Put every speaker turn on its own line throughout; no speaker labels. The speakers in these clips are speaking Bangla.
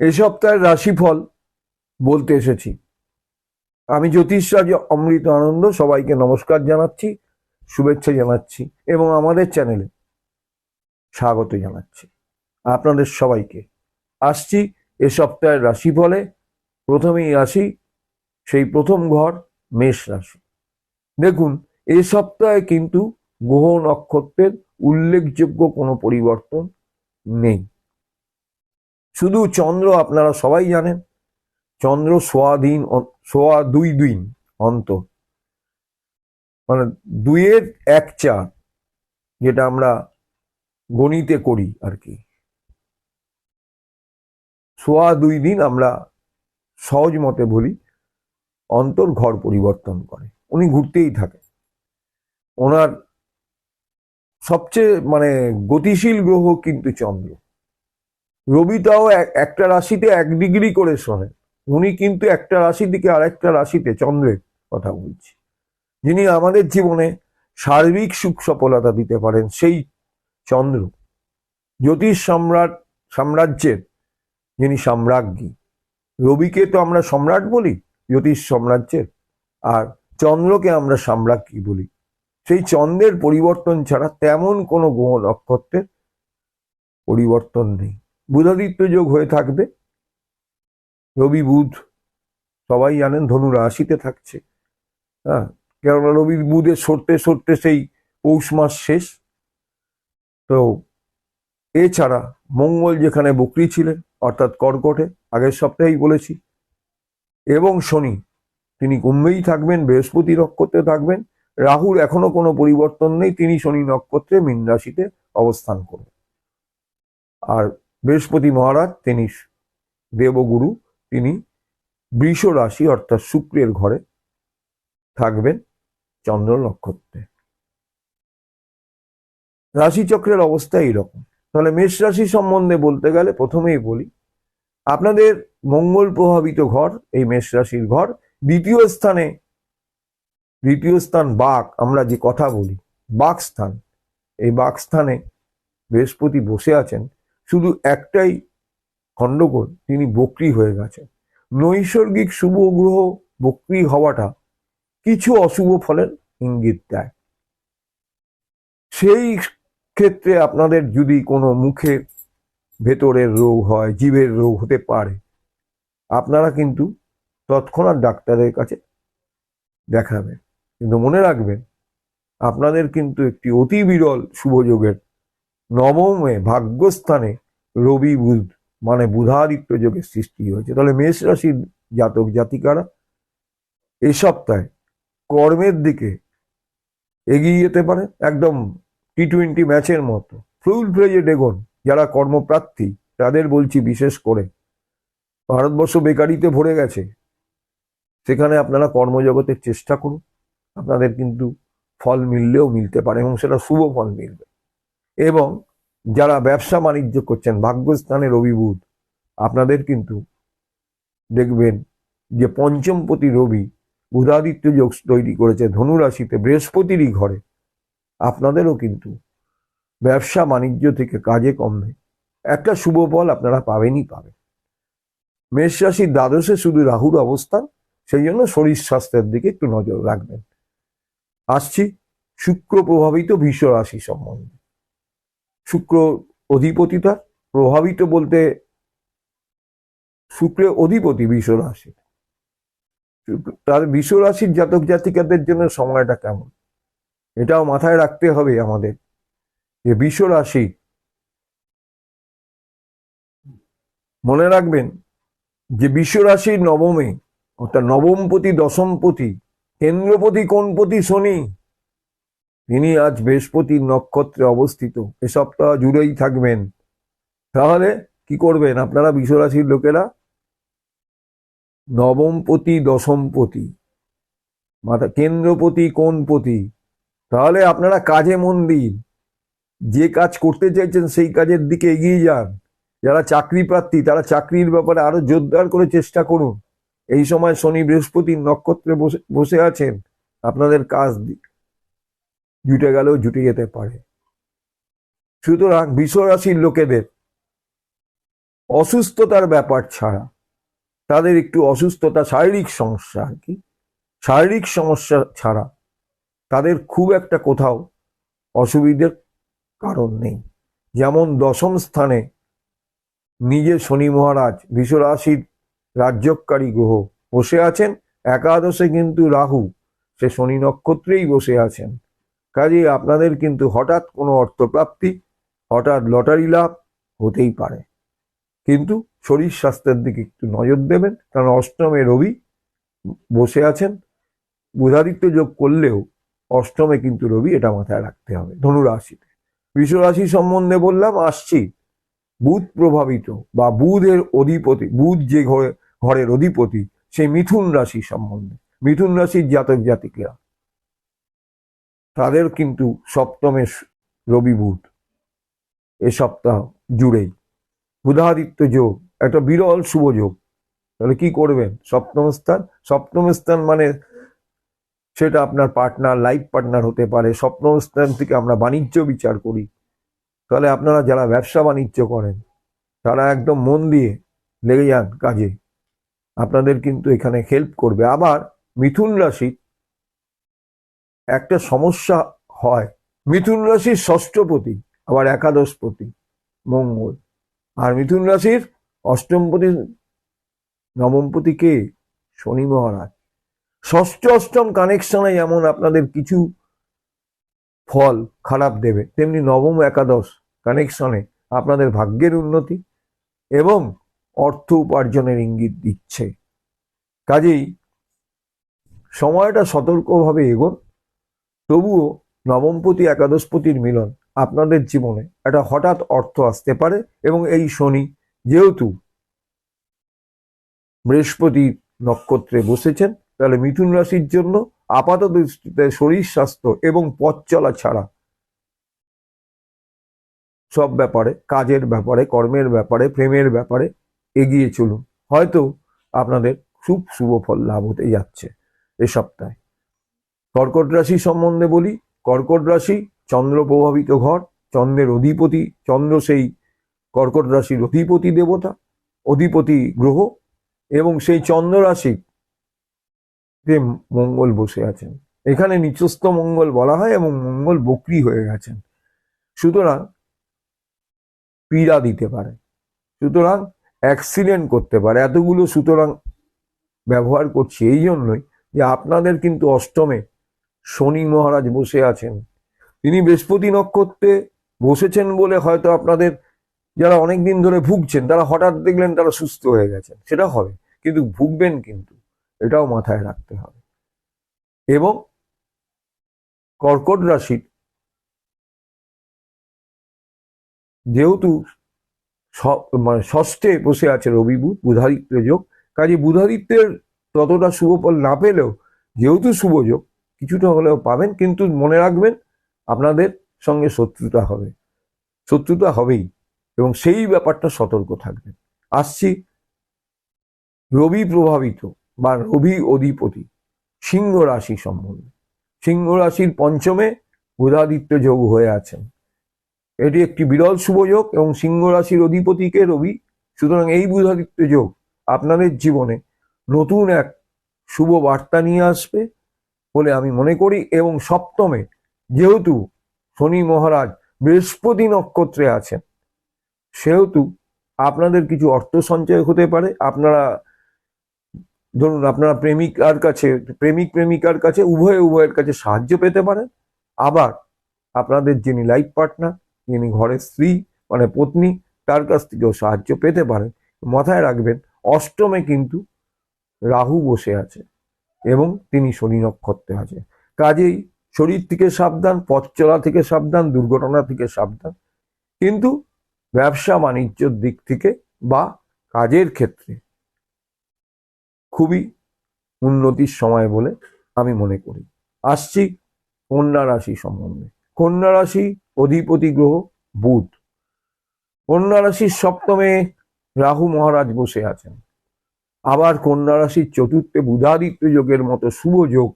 এই সপ্তাহের রাশিফল বলতে এসেছি। আমি জ্যোতিষরাজ অমৃত আনন্দ সবাইকে নমস্কার জানাচ্ছি, শুভেচ্ছা জানাচ্ছি এবং আমাদের চ্যানেলে স্বাগত জানাচ্ছি আপনাদের সবাইকে। আসছি এ সপ্তাহের রাশিফলে। প্রথমেই আসি সেই প্রথম ঘর, মেষ রাশি। দেখুন, এ সপ্তাহে কিন্তু গ্রহ নক্ষত্রের উল্লেখযোগ্য কোনো পরিবর্তন নেই। শুধু চন্দ্র, আপনারা সবাই জানেন, চন্দ্র সোয়া দুই দিন অন্তর, মানে 2-1-4, যেটা আমরা গণিতে করি আর কি, সোয়া 2 দিন আমরা সহজ মতে বলি, অন্তর ঘর পরিবর্তন করে। উনি ঘুরতেই থাকে। ওনার সবচেয়ে গতিশীল গ্রহ কিন্তু চন্দ্র। রবিটাও একটা রাশিতে 1 ডিগ্রি করে শোনে। উনি কিন্তু একটা রাশি থেকে আরেকটা রাশিতে, চন্দ্রের কথা বলছি, যিনি আমাদের জীবনে সার্বিক সুখ সফলতা দিতে পারেন, সেই চন্দ্র জ্যোতিষ সাম্রাজ্যের যিনি সাম্রাজ্ঞী। রবিকে তো আমরা সম্রাট বলি জ্যোতিষ সাম্রাজ্যের, আর চন্দ্রকে আমরা সাম্রাজ্ঞী বলি। সেই চন্দ্রের পরিবর্তন ছাড়া তেমন কোনো গ্রহ নক্ষত্রের পরিবর্তন নেই। বুধাদিত্য যোগ হয়ে থাকবে। রবি বুধ সবাই জানেন ধনু রাশিতে থাকছে। হ্যাঁ, কেননা রবি বুধের সরতে সরতে সেই পৌষ মাস শেষ। তো এছাড়া মঙ্গল যেখানে বক্রী ছিলেন, অর্থাৎ কর্কটে, আগের সপ্তাহেই বলেছি, এবং শনি তিনি কুম্ভেই থাকবেন, বৃহস্পতি নক্ষত্রে থাকবেন। রাহুর এখনো কোনো পরিবর্তন নেই, তিনি শনি নক্ষত্রে মীন রাশিতে অবস্থান করবেন। আর বৃহস্পতি মহারাজ, তিনি দেবগুরু, তিনি বৃষ রাশি অর্থাৎ শুক্রের ঘরে থাকবেন, চন্দ্র নক্ষত্রে। রাশিচক্রের অবস্থা এইরকম। তাহলে মেষ রাশি সম্বন্ধে বলতে গেলে প্রথমেই বলি, আপনাদের মঙ্গল প্রভাবিত ঘর এই মেষ রাশির ঘর। দ্বিতীয় স্থান বাক, আমরা যে কথা বলি বাক স্থান, এই বাক স্থানে বৃহস্পতি বসে আছেন। শুধু একটাই খণ্ডগোল, তিনি বক্রী হয়ে গেছেন। নৈসর্গিক শুভ গ্রহ বক্রী হওয়াটা কিছু অশুভ ফলের ইঙ্গিত দেয়। সেই ক্ষেত্রে আপনাদের যদি কোনো মুখে ভেতরের রোগ হয়, জীবের রোগ হতে পারে, আপনারা কিন্তু তৎক্ষণাৎ ডাক্তারের কাছে দেখাবেন। কিন্তু মনে রাখবেন, আপনাদের কিন্তু একটি অতি বিরল শুভযোগের নবমে ভাগ্যস্থানে রবি বুধ বুধাদিত্য যোগের সৃষ্টি হয়েছে। তাহলে মেষ রাশির জাতক জাতিকারা এই সপ্তাহে কর্মের দিকে এগিয়ে যেতে পারে, একদম T20 ম্যাচের মতো ফুল ফ্লেজে এগোন। যারা কর্মপ্রার্থী তাদের বলছি, বিশেষ করে ভারতবর্ষ বেকারিতে ভরে গেছে, সেখানে আপনারা কর্মজগতের চেষ্টা করুন। আপনাদের কিন্তু ফল মিললেও মিলতে পারে, এবং সেটা শুভ ফল মিলবে। এবং যারা ব্যবসা বাণিজ্য করছেন, ভাগ্যস্থানে রবি বুধ, আপনাদের কিন্তু দেখবেন যে পঞ্চমপতি রবি বুধাদিত্য যোগ তৈরি করেছে ধনু রাশিতে বৃহস্পতিরই ঘরে। আপনাদেরও কিন্তু ব্যবসা বাণিজ্য থেকে কাজে কমে একটা শুভ ফল আপনারা পাবেনই পাবেন। মেষ রাশির দ্বাদশে শুধু রাহুর অবস্থান, সেই জন্য শরীর স্বাস্থ্যের দিকে একটু নজর রাখবেন। আসছি শুক্র প্রভাবিত বৃষ রাশি সম্বন্ধে। শুক্র অধিপতিটা প্রভাবিত বলতে, শুক্রের অধিপতি বৃষ রাশি, তার বৃষ রাশির জাতক জাতিকাদের জন্য সময়টা কেমন এটাও মাথায় রাখতে হবে আমাদের। যে বৃষ রাশি, মনে রাখবেন যে বৃষ রাশির নবমে, অর্থাৎ নবমপতি দশমপতি কেন্দ্রপতি কোনপতি শনি, তিনি আজ বৃহস্পতির নক্ষত্রে অবস্থিত, এ সপ্তাহ জুড়েই থাকবেন। তাহলে কি করবেন আপনারা বৃষ রাশির লোকেরা? নবমপতি দশমপতি কেন্দ্রপতি কোনপতি, তাহলে আপনারা কাজে মন দিন। যে কাজ করতে চাইছেন সেই কাজের দিকে এগিয়ে যান। যারা চাকরি প্রার্থী তারা চাকরির ব্যাপারে আরো জোরদার করে চেষ্টা করুন। এই সময় শনি বৃহস্পতির নক্ষত্রে বসে আছেন, আপনাদের কাজ জুটে গেলেও জুটে যেতে পারে। সুতরাং বৃষ রাশির লোকেদের অসুস্থতার ব্যাপার ছাড়া, তাদের একটু অসুস্থতা, শারীরিক সমস্যা আর কি, শারীরিক সমস্যা ছাড়া তাদের খুব একটা কোথাও অসুবিধের কারণ নেই। যেমন দশম স্থানে নিজে শনি মহারাজ বৃষরাশির রাজ্যকারী গ্রহ বসে আছেন, একাদশে কিন্তু রাহু, সে শনি নক্ষত্রেই বসে আছেন। কাজেই আপনাদের কিন্তু হঠাৎ কোনো অর্থপ্রাপ্তি, হঠাৎ লটারি লাভ হতেই পারে, কিন্তু শরীর স্বাস্থ্যের দিকে একটু নজর দেবেন, কারণ অষ্টমে রবি বসে আছেন। বুধাদিত্য যোগ করলেও অষ্টমে কিন্তু রবি, এটা মাথায় রাখতে হবে। ধনুরাশিতে বৃষরাশি সম্বন্ধে বললাম, আসছি বুধ প্রভাবিত বা বুধের অধিপতি, বুধ যে ঘরের অধিপতি, সেই মিথুন রাশি সম্বন্ধে। মিথুন রাশির জাতক জাতিকেরা, তাদের কিন্তু সপ্তমে রবি বুধ এ সপ্তাহ জুড়েই, বুধাদিত্য যোগ একটা বিরল শুভ যোগ। তাহলে কি করবেন? সপ্তম স্থান মানে সেটা আপনার পার্টনার, লাইফ পার্টনার হতে পারে। সপ্তম স্থান থেকে আমরা বাণিজ্য বিচার করি, তাহলে আপনারা যারা ব্যবসা বাণিজ্য করেন তারা একদম মন দিয়ে লেগে যান কাজে, আপনাদের কিন্তু এখানে হেল্প করবে। আবার মিথুন রাশি একটা সমস্যা হয়, মিথুন রাশির ষষ্ঠপতি আবার একাদশপতি মঙ্গল, আর মিথুন রাশির অষ্টমপতি নবমপতি কে? শনি মহারাজ। ষষ্ঠ অষ্টম কানেকশনে যেমন আপনাদের কিছু ফল খারাপ দেবে, তেমনি নবম একাদশ কানেকশনে আপনাদের ভাগ্যের উন্নতি এবং অর্থ উপার্জনের ইঙ্গিত দিচ্ছে। কাজেই সময়টা সতর্কভাবে এগোন। তবুও নবমপতি একাদশপতির মিলন আপনাদের জীবনে একটা হঠাৎ অর্থ আসতে পারে। এবং এই শনি যেহেতু বৃহস্পতি নক্ষত্রে বসেছেন, তাহলে মিথুন রাশির জন্য আপাত দৃষ্টিতে শরীর স্বাস্থ্য এবং পথ চলা ছাড়া সব ব্যাপারে, কাজের ব্যাপারে, কর্মের ব্যাপারে, প্রেমের ব্যাপারে এগিয়ে চলুন, হয়তো আপনাদের খুব শুভ ফল লাভ হতে যাচ্ছে এ সপ্তাহে। কর্কট রাশি সম্বন্ধে বলি, কর্কট রাশি চন্দ্র প্রভাবিত ঘর, চন্দ্রের অধিপতি, চন্দ্র সেই কর্কট রাশির অধিপতি দেবতা, অধিপতি গ্রহ, এবং সেই চন্দ্র রাশি মঙ্গল বসে আছেন। এখানে নিচস্থ মঙ্গল বলা হয় এবং মঙ্গল বক্রী হয়ে গেছেন, সুতরাং পীড়া দিতে পারে, সুতরাং অ্যাক্সিডেন্ট করতে পারে। এতগুলো সুতরাং ব্যবহার করছি এই জন্যই যে আপনাদের কিন্তু অষ্টমে শনি মহারাজ বসে আছেন। তিনি বৃহস্পতি নক্ষত্রে বসেছেন বলে হয়তো আপনাদের যারা অনেকদিন ধরে ভুগছেন তারা হঠাৎ দেখলেন তারা সুস্থ হয়ে গেছেন, সেটা হবে, কিন্তু ভুগবেন কিন্তু, এটাও মাথায় রাখতে হবে। এবং কর্কট রাশির যেহেতু মানে ষষ্ঠে বসে আছে রবি বুধ, বুধাদিত্য যোগ, কাজে বুধাদিত্যের ততটা শুভ ফল না পেলেও যেহেতু শুভ যোগ কিছুটা হলেও পাবেন। কিন্তু মনে রাখবেন আপনাদের সঙ্গে শত্রুতা হবে, শত্রুতা হবেই, এবং সেই ব্যাপারটা সতর্ক থাকবেন। আসছি রবি প্রভাবিত বা রবি অধিপতি সিংহ রাশি সম্বন্ধে। সিংহ রাশির পঞ্চমে বুধাদিত্য যোগ হয়ে আছেন, এটি একটি বিরল শুভ যোগ এবং সিংহ রাশির অধিপতিকে রবি, সুতরাং এই বুধাদিত্য যোগ আপনাদের জীবনে নতুন এক শুভ বার্তা নিয়ে আসবে বলে আমি মনে করি। এবং সপ্তমে যেহেতু শনি মহারাজ বৃহস্পতি নক্ষত্রে আছেন, সেহেতু আপনাদের কিছু অর্থ সঞ্চয় হতে পারে। আপনারা ধরুন আপনারা প্রেমিকার কাছে উভয়ের কাছে সাহায্য পেতে পারেন। আবার আপনাদের যিনি লাইফ পার্টনার, যিনি ঘরের স্ত্রী মানে পত্নী, তার কাছ থেকেও সাহায্য পেতে পারেন। মাথায় রাখবেন অষ্টমে কিন্তু রাহু বসে আছে এবং তিনি শনি নক্ষত্রে আছে, কাজেই শরীর থেকে সাবধান, পথ চলা থেকে সাবধান, দুর্ঘটনা থেকে সাবধান। কিন্তু ব্যবসা বাণিজ্যের দিক থেকে বা কাজের ক্ষেত্রে খুবই উন্নতির সময় বলে আমি মনে করি। আসছি কন্যা রাশি সম্বন্ধে। কন্যা রাশি অধিপতি গ্রহ বুধ, কন্যা রাশির সপ্তমে রাহু মহারাজ বসে আছেন। আবার কন্যা রাশির চতুর্থে বুধাদিত্য যোগের মতো শুভ যোগ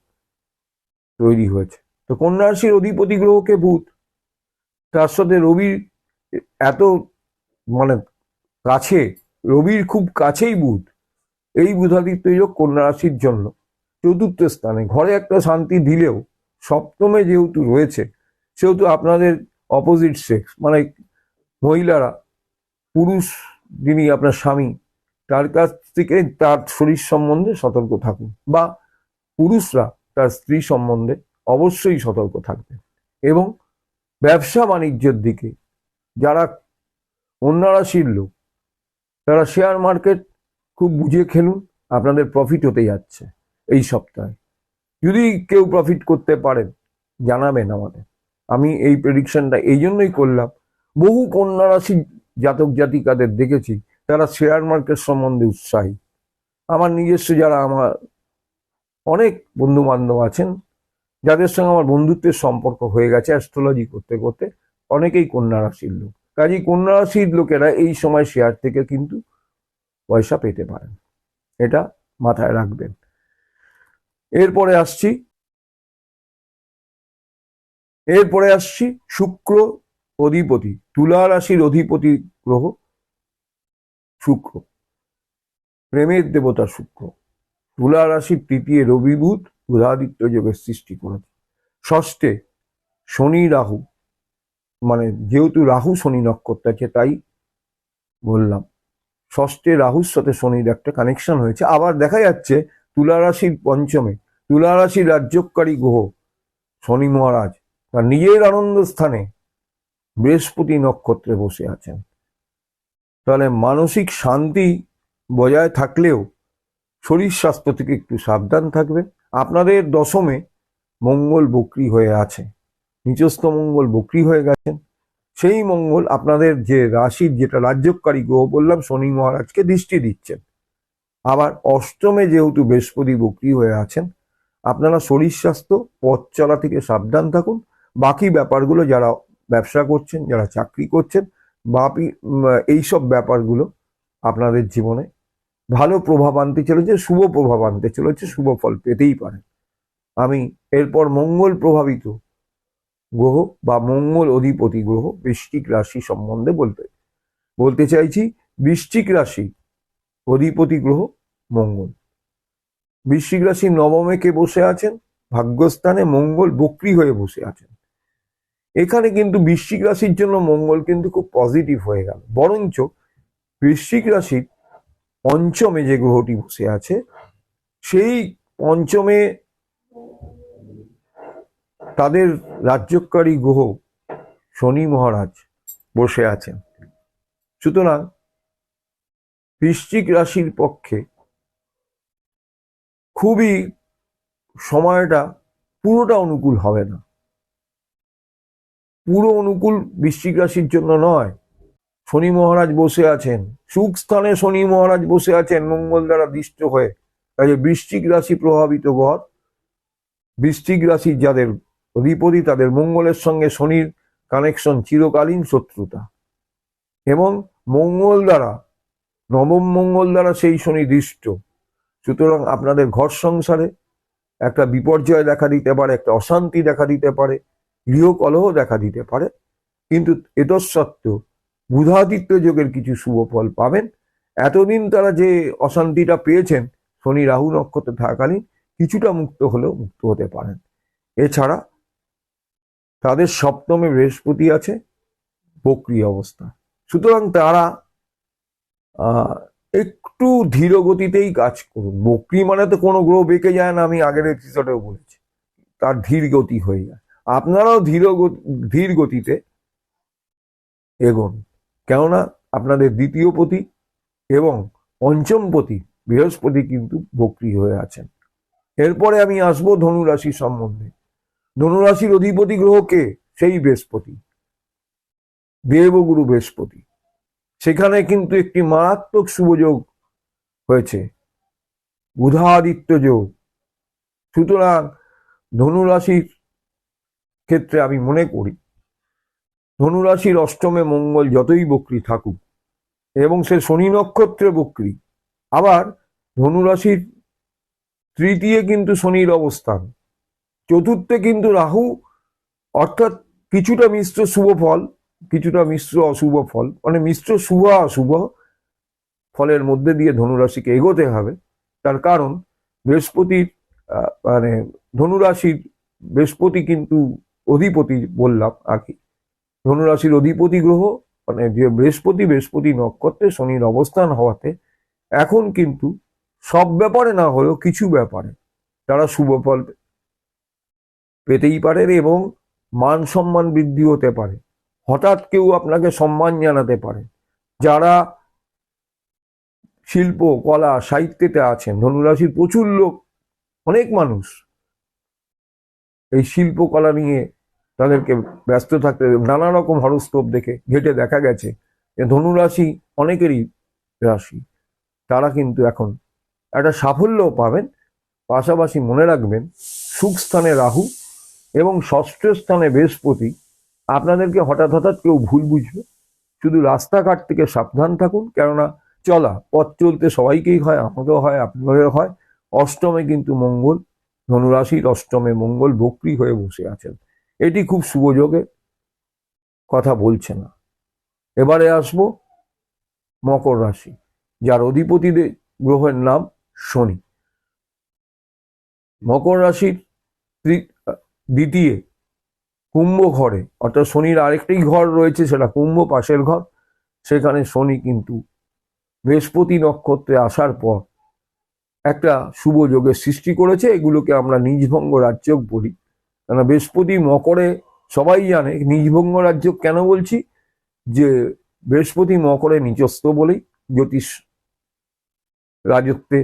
তৈরি হয়েছে। তো কন্যা রাশির অধিপতি গ্রহকে বুধ, তার সাথে রবির এত মানে কাছে, রবির খুব কাছেই বুধ, এই বুধাদিত্য যোগ কন্যা রাশির জন্য চতুর্থ স্থানে ঘরে একটা শান্তি দিলেও সপ্তমে যেহেতু রয়েছে, সেহেতু আপনাদের অপোজিট সেক্স মানে মহিলারা, পুরুষ যিনি আপনার স্বামী, তার কাছ থেকে তার শরীর সম্বন্ধে সতর্ক থাকুন, বা পুরুষরা তার স্ত্রী সম্বন্ধে অবশ্যই সতর্ক থাকবেন। এবং ব্যবসা বাণিজ্যের দিকে যারা কন্যা রাশির লোক, তারা শেয়ার মার্কেট খুব বুঝে খেলুন, আপনাদের প্রফিট হতে যাচ্ছে এই সপ্তাহে। যদি কেউ প্রফিট করতে পারেন জানাবেন আমাদের। আমি এই প্রেডিকশনটা এই জন্যই করলাম, বহু কন্যা রাশির জাতক জাতিকাদের দেখেছি তারা শেয়ার মার্কেট সম্বন্ধে উৎসাহী। আমার নিজস্ব যারা আমার অনেক বন্ধু বান্ধব আছেন, যাদের সঙ্গে আমার বন্ধুত্বের সম্পর্ক হয়ে গেছে অ্যাস্ট্রোলজি করতে করতে, অনেকেই কন্যা রাশির লোক। কাজেই কন্যা রাশির লোকেরা এই সময় শেয়ার থেকে কিন্তু পয়সা পেতে পারেন, এটা মাথায় রাখবেন। এরপরে আসছি শুক্র অধিপতি, তুলা রাশির অধিপতি গ্রহ শুক্র, প্রেমের দেবতা শুক্র তুলা রাশির তৃতীয় রবি বুধ বুধাদিত্য যোগের সৃষ্টি করেছে। ষষ্ঠে শনি রাহু, মানে যেহেতু রাহু শনি নক্ষত্র আছে তাই বললাম, ষষ্ঠে রাহুর সাথে শনির একটা কানেকশন হয়েছে। আবার দেখা যাচ্ছে তুলা রাশির পঞ্চমে তুলা রাশির রাজ্যকারী গ্রহ শনি মহারাজ তার নিজের আনন্দ স্থানে বৃহস্পতি নক্ষত্রে বসে আছেন। তাহলে মানসিক শান্তি বজায় থাকলেও শরীর স্বাস্থ্য থেকে একটু সাবধান থাকবে। আপনাদের দশমে মঙ্গল বক্রী হয়ে আছে, নিচস্থ মঙ্গল বক্রী হয়ে গেছেন। সেই মঙ্গল আপনাদের যে রাশির যেটা রাজ্যকারী গ্রহ বললাম শনি মহারাজকে দৃষ্টি দিচ্ছেন। আবার অষ্টমে যেহেতু বৃহস্পতি বক্রী হয়ে আছেন, আপনারা শরীর স্বাস্থ্য পথ চলা থেকে সাবধান থাকুন। বাকি ব্যাপারগুলো যারা ব্যবসা করছেন, যারা চাকরি করছেন, বাকি এইসব ব্যাপারগুলো আপনাদের জীবনে ভালো প্রভাব আনতে চলেছে, শুভ প্রভাব আনতে চলেছে, শুভ ফল পেতেই পারেন। আমি এরপর মঙ্গল প্রভাবিত গ্রহ বা মঙ্গল অধিপতি গ্রহ বৃশ্চিক রাশি সম্বন্ধে বলতে চাইছি। বৃশ্চিক রাশি অধিপতি গ্রহ মঙ্গল, বৃশ্চিক রাশি নবমে কে বসে আছেন, ভাগ্যস্থানে মঙ্গল বক্রী হয়ে বসে আছেন। এখানে কিন্তু বৃশ্চিক রাশির জন্য মঙ্গল কিন্তু খুব পজিটিভ হয়ে গেল, বরঞ্চ বৃশ্চিক রাশির পঞ্চমে যে গ্রহটি বসে আছে, সেই পঞ্চমে তাদের রাজ্যকারী গ্রহ শনি মহারাজ বসে আছেন। সুতরাং বৃশ্চিক রাশির পক্ষে খুবই সময়টা পুরোটা অনুকূল হবে না, পুরো অনুকূল বৃশ্চিক রাশির জন্য নয়। শনি মহারাজ বসে আছেন, সুখ স্থানে শনি মহারাজ বসে আছেন মঙ্গল দ্বারা দৃষ্ট হয়ে। কাজে বৃশ্চিক রাশি প্রভাবিত ঘর, বৃশ্চিক রাশির যাদের অধিপতি তাদের মঙ্গলের সঙ্গে শনির কানেকশন চিরকালীন শত্রুতা, এবং মঙ্গল দ্বারা নবম মঙ্গল দ্বারা সেই শনি দৃষ্ট। সুতরাং আপনাদের ঘর সংসারে একটা বিপর্যয় দেখা দিতে পারে, একটা অশান্তি দেখা দিতে পারে, গৃহকলহ দেখা দিতে পারে। কিন্তু এতসত্ত্বেও বুধাদিত্য যোগের কিছু শুভ ফল পাবেন। এতদিন তারা যে অশান্তিটা পেয়েছেন শনি রাহু নক্ষত্রে থাকাকালীন, কিছুটা মুক্ত হলেও মুক্ত হতে পারেন। এছাড়া তাদের সপ্তমে বৃহস্পতি আছে বক্রী অবস্থা, সুতরাং তারা একটু ধীর গতিতেই কাজ করুন। বক্রী মানে তো কোনো গ্রহ বেঁকে যায় না, আমি আগের এপিসোডেও বলেছি, তার ধীর গতি হয়ে যায়। আপনারাও ধীর গতিতে এগোন, কেননা আপনাদের দ্বিতীয় পতি এবং পঞ্চম পতি বৃহস্পতি কিন্তু বক্রী হয়ে আছেন। এরপরে আমি আসবো ধনুরাশি সম্বন্ধে। ধনুরাশির অধিপতি গ্রহ কে? সেই বৃহস্পতি, দেবগুরু বৃহস্পতি। সেখানে কিন্তু একটি মারাত্মক শুভযোগ হয়েছে, বুধাদিত্য যোগ। সুতরাং ধনুরাশির ক্ষেত্রে আমি মনে করি ধনুরাশির অষ্টমে মঙ্গল যতই বক্রী থাকুক, এবং সে শনি নক্ষত্রে বক্রী, আবার ধনুরাশির তৃতীয় কিন্তু শনির অবস্থান, চতুর্থে কিন্তু রাহু, অর্থাৎ কিছুটা মিশ্র শুভ ফল, কিছুটা মিশ্র অশুভ ফল, মানে মিশ্র শুভ অশুভ, ফলের মধ্যে দিয়ে ধনুরাশিকে এগোতে হবে। তার কারণ বৃহস্পতির মানে ধনুরাশির বৃহস্পতি কিন্তু অধিপতি, বললাম আগে, ধনুরাশির অধিপতি গ্রহ মানে যে বৃহস্পতি নক্ষত্রে শনির অবস্থান হওয়াতে এখন কিন্তু সব ব্যাপারে না হলেও কিছু ব্যাপারে তারা শুভ ফল পেতেই পারে এবং মান সম্মান বৃদ্ধি হতে পারে। হঠাৎ কেউ আপনাকে সম্মান জানাতে পারে। যারা শিল্প কলা সাহিত্যেতে আছেন, ধনুরাশির প্রচুর লোক, অনেক মানুষ এই শিল্পকলা নিয়ে তাদেরকে ব্যস্ত থাকতে, নানা রকম হরোস্কোপ দেখে ঘেটে দেখা গেছে যে ধনুরাশি অনেকেরই রাশি, তারা কিন্তু এখন একটা সাফল্যও পাবেন। পাশাপাশি মনে রাখবেন সুখ স্থানে রাহু এবং ষষ্ঠ স্থানে বৃহস্পতি আপনাদেরকে হঠাৎ হঠাৎ কেউ ভুল বুঝবে। শুধু রাস্তাঘাট থেকে সাবধান থাকুন, কেননা চলা পথ চলতে সবাইকেই হয়, আমাদেরও হয়, আপনাদেরও হয়। অষ্টমে কিন্তু মঙ্গল, ধনুরাশির অষ্টমে মঙ্গল বক্রী হয়ে বসে আছেন, এটি খুব শুভযোগে কথা বলছে না। এবারে আসবো মকর রাশি, যার অধিপতি গ্রহের নাম শনি। মকর রাশির দ্বিতীয় কুম্ভ ঘরে, অর্থাৎ শনির আরেকটি ঘর রয়েছে, সেটা কুম্ভ, পাশের ঘর। সেখানে শনি কিন্তু বৃহস্পতি নক্ষত্রে আসার পর একটা শুভ যোগের সৃষ্টি করেছে। এগুলোকে আমরা নিজভঙ্গ রাজযোগ বলি। কেন বৃহস্পতি মকরে, সবাই জানে নিজভঙ্গ রাজযোগ কেন বলছি, যে বৃহস্পতি মকরে নিচস্থ বলেই জ্যোতিষ রাজত্বে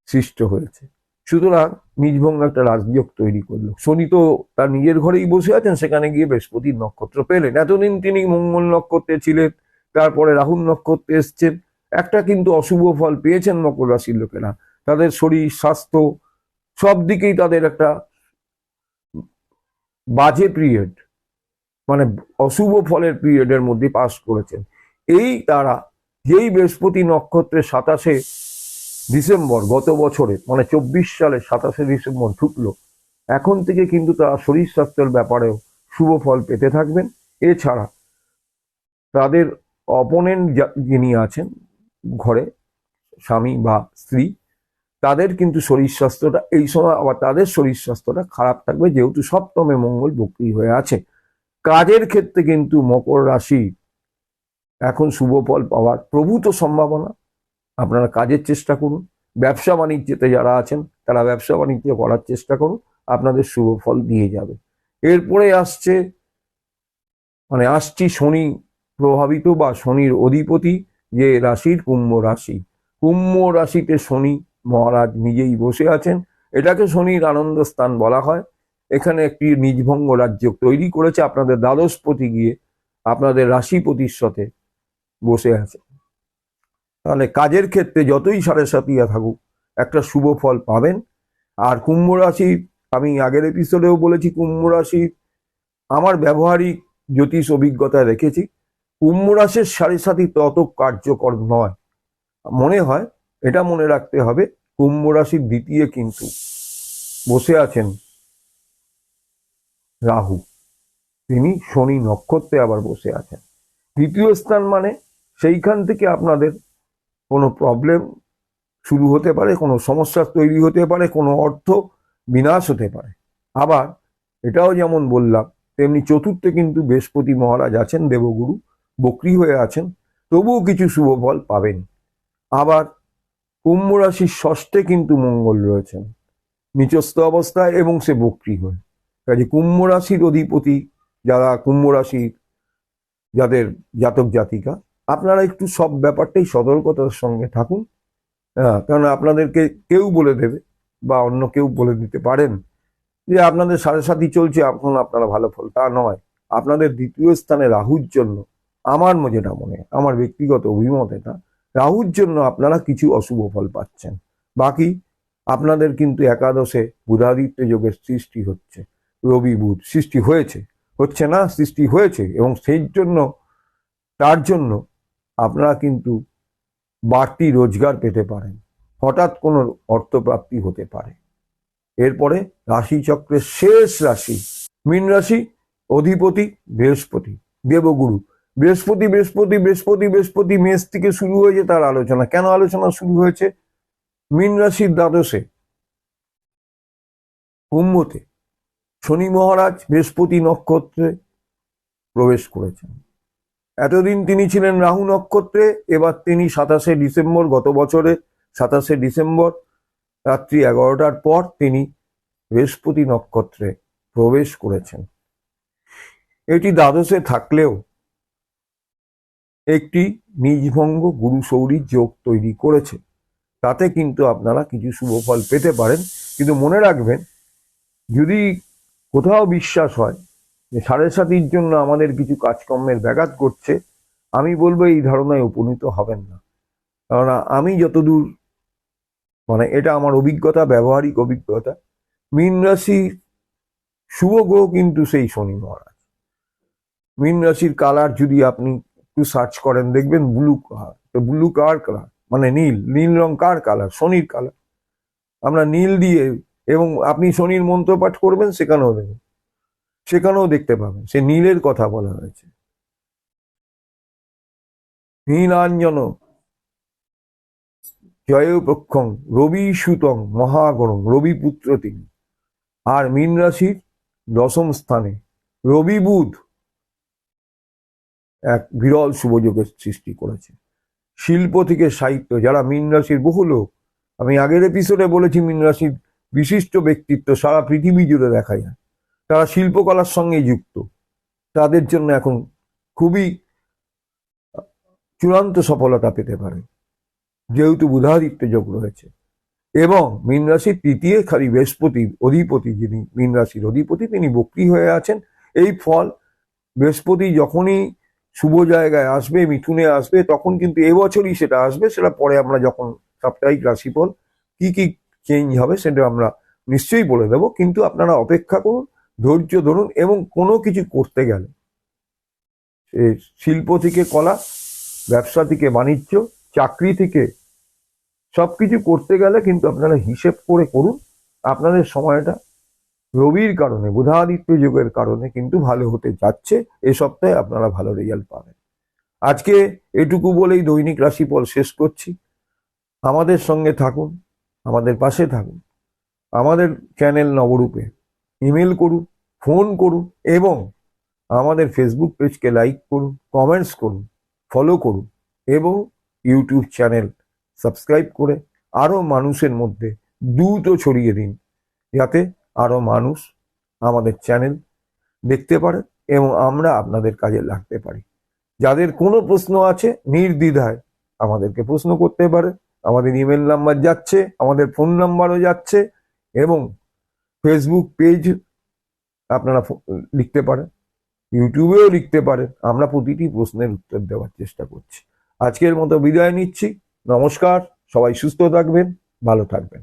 সৃষ্ট হয়েছে। সুতরাং নিজভঙ্গ একটা রাজযোগ তৈরি করলো। শনি তো তার নিজের ঘরেই বসে আছেন, সেখানে গিয়ে বৃহস্পতির নক্ষত্র পেলেন। এতদিন তিনি মঙ্গল নক্ষত্রে ছিলেন, তারপরে রাহুর নক্ষত্রে এসছেন। একটা কিন্তু অশুভ ফল পেয়েছেন মকর রাশির লোকেরা, তাদের শরীর স্বাস্থ্য সব দিকেই তাদের একটা বাজে পিরিয়ড, মানে অশুভ ফলের পিরিয়ডের মধ্যে পাস করেছেন। এই তারা যেই বৃহস্পতি নক্ষত্রে 27শে ডিসেম্বর গত বছরে, মানে 24 সালে 27শে ডিসেম্বর ঢুকলো, এখন থেকে কিন্তু তারা শরীর স্বাস্থ্যের ব্যাপারেও শুভ ফল পেতে থাকবেন। এছাড়া তাদের অপোনেন্ট যিনি আছেন ঘরে, স্বামী বা স্ত্রী, তাদের কিন্তু শরীর স্বাস্থ্যটা এই সময় আবার তাদের শরীর স্বাস্থ্যটা খারাপ থাকবে, যেহেতু সপ্তমে মঙ্গল বক্রী হয়ে আছে। কাজের ক্ষেত্রে কিন্তু মকর রাশি এখন শুভ ফল পাওয়ার প্রভূত সম্ভাবনা। আপনারা কাজের চেষ্টা করুন। ব্যবসা বাণিজ্যতে যারা আছেন তারা ব্যবসা বাণিজ্য করার চেষ্টা করুন, আপনাদের শুভ ফল দিয়ে যাবে। এরপরে আসছি শনি প্রভাবিত বা শনির অধিপতি যে রাশির কুম্ভ রাশি। কুম্ভ রাশিতে শনি মহারাজ নিজেই বসে আছেন। এটাকে শনির আনন্দ স্থান বলা হয়। এখানে একটি নিজভঙ্গ রাজ্য তৈরি করেছে, আপনাদের দ্বাদশপতি গিয়ে আপনাদের রাশিপতির সাথে বসে আছে। তাহলে কাজের ক্ষেত্রে যতই সাড়ে সাতিয়া থাকুক একটা শুভ ফল পাবেন। আর কুম্ভ রাশি, আমি আগের এপিসোডেও বলেছি, কুম্ভ রাশি আমার ব্যবহারিক জ্যোতিষ অভিজ্ঞতা রেখেছি, কুম্ভ রাশির সাড়ে সাথী তত কার্যকর নয় মনে হয়। এটা মনে রাখতে হবে, কুম্ভ রাশির দ্বিতীয় কিন্তু বসে আছেন রাহু, তিনি শনি নক্ষত্রে আবার বসে আছেন। দ্বিতীয় স্থান মানে সেইখান থেকে আপনাদের কোনো প্রবলেম শুরু হতে পারে, কোনো সমস্যা তৈরি হতে পারে, কোনো অর্থ বিনাশ হতে পারে। আবার এটাও যেমন বললাম, তেমনি চতুর্থে কিন্তু বৃহস্পতি মহারাজ আছেন, দেবগুরু বক্রী হয়ে আছেন, তবুও কিছু শুভ ফল পাবেন। আবার কুম্ভ রাশির ষষ্ঠে কিন্তু মঙ্গল রয়েছেন নিচস্থ অবস্থায় এবং সে বক্রী হয়ে। কাজে কুম্ভ রাশির অধিপতি যারা কুম্ভ রাশির যাদের জাতক জাতিকা, আপনারা একটু সব ব্যাপারটাই সতর্কতার সঙ্গে থাকুন। কারণ আপনাদেরকে কেউ বলে দেবে বা অন্য কেউ বলে দিতে পারেন যে আপনাদের সাড়ে সাথী চলছে, এখন আপনারা ভালো ফল, তা নয়। আপনাদের দ্বিতীয় স্থানে রাহুর জন্য, আমার যেটা মনে, আমার ব্যক্তিগত অভিমত এটা, রাহুর জন্য আপনারা কিছু অশুভ ফল পাচ্ছেন। বাকি আপনাদের কিন্তু একাদশে বুধাদিত্য যোগের সৃষ্টি হচ্ছে, রবি বুধ সৃষ্টি হয়েছে, হচ্ছে না, সৃষ্টি হয়েছে, এবং সেই জন্য তার জন্য আপনারা কিন্তু বাড়তি রোজগার পেতে পারেন, হঠাৎ কোনো অর্থপ্রাপ্তি হতে পারে। এরপরে রাশিচক্রের শেষ রাশি মীন রাশি, অধিপতি বৃহস্পতি, দেবগুরু। বৃহস্পতি বৃহস্পতি বৃহস্পতি বৃহস্পতি মেষ থেকে শুরু হয়েছে তার আলোচনা। কেন আলোচনা শুরু হয়েছে? মীন রাশির দ্বাদশে কুম্ভতে শনি মহারাজ বৃহস্পতি নক্ষত্রে প্রবেশ করেছেন। এতদিন তিনি ছিলেন রাহু নক্ষত্রে, এবার তিনি 27শে ডিসেম্বর, গত বছরে 27শে ডিসেম্বর রাত্রি 11টার পর তিনি বৃহস্পতি নক্ষত্রে প্রবেশ করেছেন। এটি দ্বাদশে থাকলেও একটি নিজভঙ্গ গুরু সৌরির যোগ তৈরি করেছে, তাতে কিন্তু আপনারা কিছু শুভ ফল পেতে পারেন। কিন্তু মনে রাখবেন, যদি কোথাও বিশ্বাস হয় যে 7.5 জন্য আমাদের কিছু কাজকর্মের ব্যাঘাত করছে, আমি বলবো এই ধারণায় উপনীত হবেন না। কেননা আমি যতদূর, মানে এটা আমার অভিজ্ঞতা, ব্যবহারিক অভিজ্ঞতা, মীন রাশি শুভ গ্রহ কিন্তু সেই শনি মহারাজ। মীন রাশির কালার যদি আপনি একটু সার্চ করেন দেখবেন ব্লু কালার। তো ব্লু কার কালার মানে নীল, নীল রং কার কালার? শনির কালার। আমরা নীল দিয়ে, এবং আপনি শনির মন্ত্র পাঠ করবেন সেখানেও দেখবেন, সেখানেও দেখতে পাবেন সে নীলের কথা বলা হয়েছে। নীলাঞ্জন জয়পক্ষং রবি সুতং মহাগণং, রবি পুত্র তিনি। আর মীন রাশির দশম স্থানে রবি বুধ এক বিরল শুভযোগের সৃষ্টি করেছে। শিল্প থেকে সাহিত্য, যারা মীন রাশির বহু লোক, আমি আগের এপিসোডে বলেছি মীন রাশির বিশিষ্ট ব্যক্তিত্ব সারা পৃথিবী জুড়ে দেখা যায়, তারা শিল্পকলার সঙ্গে যুক্ত, তাদের জন্য এখন খুবই চূড়ান্ত সফলতা পেতে পারে, যেহেতু বুধাদিত্য যোগ রয়েছে। এবং মীন রাশির তৃতীয় খালি বৃহস্পতি অধিপতি, যিনি মীন রাশির অধিপতি, তিনি বক্রী হয়ে আছেন। এই ফল বৃহস্পতি যখনই শুভ জায়গায় আসবে, মিথুনে আসবে, তখন কিন্তু এবছরই সেটা আসবে। সেটা পরে আমরা যখন সাপ্তাহিক রাশিফল কি কি চেঞ্জ হবে সেটা আমরা নিশ্চয়ই বলে দেব। কিন্তু আপনারা অপেক্ষা করুন, ধৈর্য ধরুন, এবং কোনো কিছু করতে গেলে, শিল্প থেকে কলা, ব্যবসা থেকে বাণিজ্য, চাকরি থেকে সবকিছু করতে গেলে কিন্তু আপনারা হিসেব করে করুন। আপনাদের সময়টা রবির কারণে, বুধাদিত্য যোগের কারণে কিন্তু ভালো হতে যাচ্ছে। এ সপ্তাহে আপনারা ভালো রেজাল্ট পাবেন। আজকে এটুকু বলেই দৈনিক রাশিফল শেষ করছি। আমাদের সঙ্গে থাকুন, আমাদের পাশে থাকুন। আমাদের চ্যানেল নবরূপে ইমেল করুন, ফোন করুন, এবং আমাদের ফেসবুক পেজকে লাইক করুন, কমেন্টস করুন, ফলো করুন, এবং ইউটিউব চ্যানেল সাবস্ক্রাইব করে আরও মানুষের মধ্যে দ্রুত ছড়িয়ে দিন, যাতে আরও মানুষ আমাদের চ্যানেল দেখতে পারে এবং আমরা আপনাদের কাজে লাগতে পারি। যাদের কোনো প্রশ্ন আছে নির্দ্বিধায় আমাদেরকে প্রশ্ন করতে পারে। আমাদের ইমেল নাম্বার যাচ্ছে, আমাদের ফোন নাম্বারও যাচ্ছে, এবং ফেসবুক পেজ আপনারা লিখতে পারেন, ইউটিউবেও লিখতে পারেন। আমরা প্রতিটি প্রশ্নের উত্তর দেওয়ার চেষ্টা করছি। আজকের মতো বিদায় নিচ্ছি। নমস্কার, সবাই সুস্থ থাকবেন, ভালো থাকবেন।